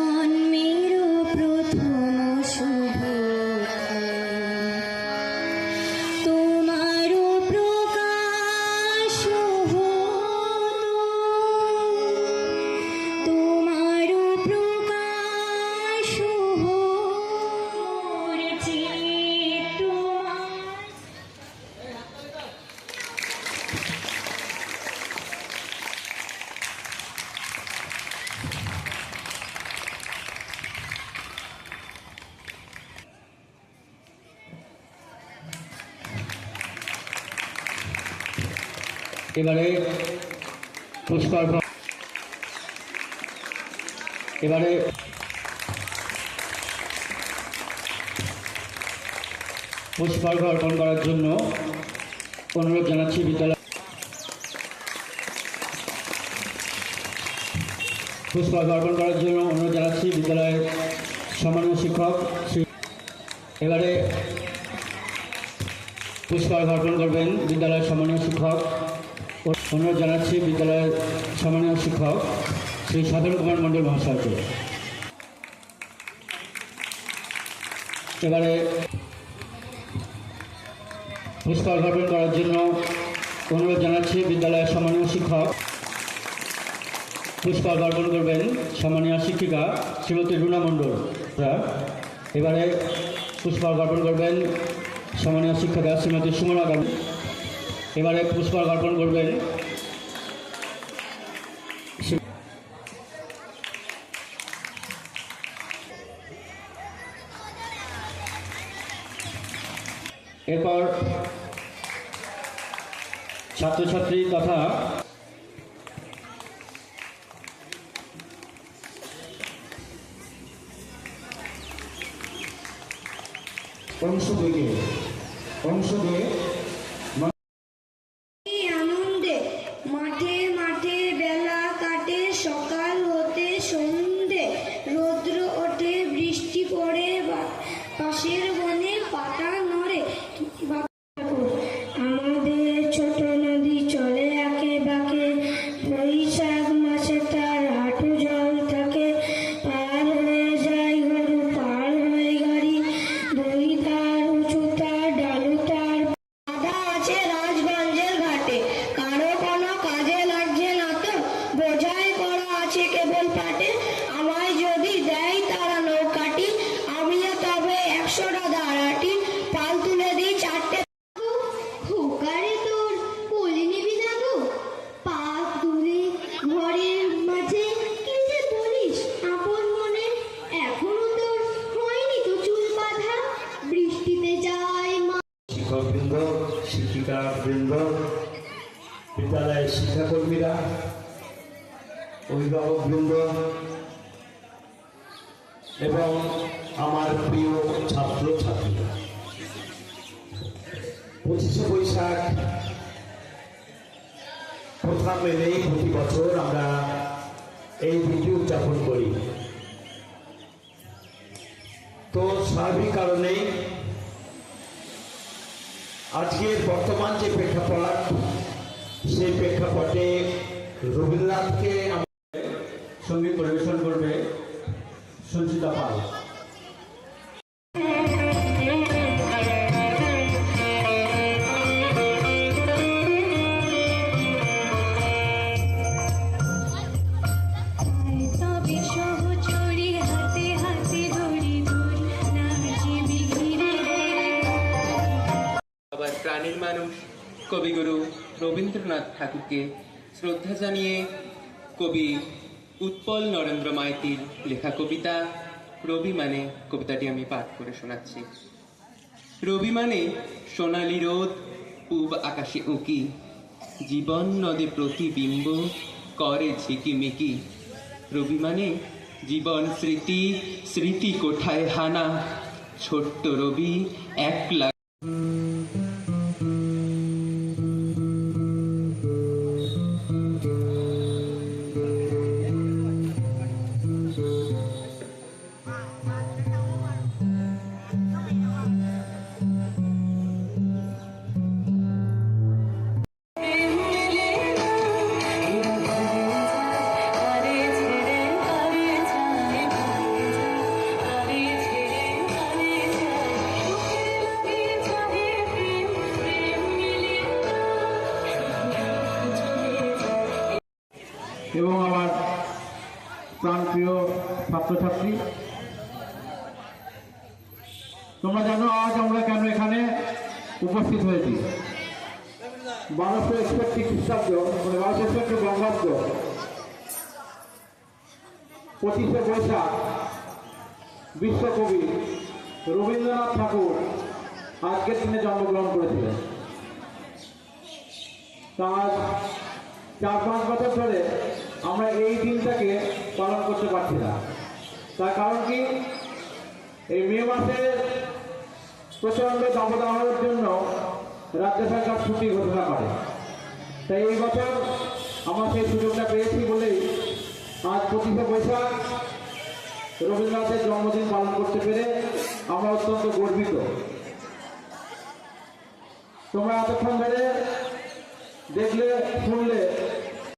জন্মেরও প্রথম শুভ তোমারও প্রকাশ তোমারও প্রকাশ মোর চিত্ত এবারে পুষ্পার্ঘ্য অর্পণ করার জন্য অনুরোধ জানাচ্ছি বিদ্যালয় বিদ্যালয়ের সম্মানীয় শিক্ষক। এবারে পুষ্পার্ঘ্য অর্পণ করবেন বিদ্যালয়ের সম্মানীয় শিক্ষক। অনুরোধ জানাচ্ছি বিদ্যালয়ের সম্মানীয় শিক্ষক শ্রী সাধন কুমার মণ্ডল মহাশয়কে। এবারে পুষ্পার্ঘ্য অর্পণ করার জন্য অনুরোধ জানাচ্ছি বিদ্যালয়ের সম্মানীয় শিক্ষক। পুষ্পার্ঘ্য অর্পণ করবেন সম্মানীয় শিক্ষিকা শ্রীমতী রুনা মণ্ডল। এবারে পুষ্পার্ঘ্য অর্পণ করবেন সম্মানীয় শিক্ষিকা শ্রীমতী সুমনা গান্ধী। এবারে পুষ্পার্ঘ্য অর্পণ করবেন এরপর ছাত্রছাত্রী তথা অংশ দিয়ে আনন্দে মাঠে মাঠে বেলা কাটে, সকাল হতে সন্ধে রৌদ্র ওঠে, বৃষ্টি পড়ে, পাশের বনে পাতা নড়ে। আমাদের ছোট নদী চলে আঁকে বাঁকে, বৈশাখ মাসে তার হাঁটু জল থাকে। পার হয়ে যায় গরু, পার হয়ে গাড়ি, দই তার উঁচু তার ডালু তার বাঁধা আছে রাজগঞ্জের ঘাটে। কারো কোনো কাজে লাগছে না তো, বোঝাই করা আছে কেবল পাটে। আমায় যদি দেয় তারা নৌকাটি, আমিও তবে 100টা দাঁড়াটি। পাল তুলে দিই 4টে। খোকারে তোর কোলে নিবি না গো, পাক দূরে ঘরের মাঝে কি যে বলিস আপন মনে। এখনো তোর হয়নি তো চুল বাঁধা, বৃষ্টিতে যায় মা। শিক্ষকবৃন্দ, শিক্ষিকাবৃন্দ, বিদ্যালয়ের শিক্ষাকর্মীরা, অভিভাবকবৃন্দ এবং আমার প্রিয় ছাত্র ছাত্রীরা, 25শে বৈশাখ প্রথা মেনেই প্রতি বছর আমরা এই দিনটি উদযাপন করি। তো স্বাভাবিক কারণেই আজকের বর্তমান যে প্রেক্ষাপট, সেই প্রেক্ষাপটে রবীন্দ্রনাথকে সঙ্গীত পরিবেশন করবে সঞ্চিতা পাল। আবার প্রাণীর মানুষ কবিগুরু রবীন্দ্রনাথ ঠাকুরকে শ্রদ্ধা জানিয়ে কবি উৎপল নরেন্দ্র মাইতির লেখা কবিতা রবি মানে কবিতাটি আমি পাঠ করে শোনাচ্ছি। রবি মানে সোনালি রোদ, পূব আকাশে উঁকি, জীবন নদে প্রতিবিম্ব করে ঝিকিমিকি। রবি মানে জীবন স্মৃতি, স্মৃতি কোঠায় হানা, ছোট্ট রবি একলা। ছাত্রছাত্রী, তোমরা জানো আজ আমরা কেন এখানে উপস্থিত হয়েছি। 1261 খ্রিস্টাব্দ মানে 1261 বঙ্গাব্দ 25শে বৈশাখ বিশ্বকবি রবীন্দ্রনাথ ঠাকুর আজকের দিনে জন্মগ্রহণ করেছিলেন। তার 4-5 বছর ধরে আমরা এই দিনটাকে পালন করতে পারছি না। তার কারণ কি, এই মে মাসে প্রচণ্ড দাবদাহের জন্য রাজ্য সরকার ছুটি ঘোষণা করে। তাই এই বছর আমরা সেই সুযোগটা পেয়েছি বলেই আজ 25শে বৈশাখ রবীন্দ্রনাথের জন্মদিন পালন করতে পেরে আমরা অত্যন্ত গর্বিত। তোমরা এতক্ষণ ধরে দেখলে শুনলে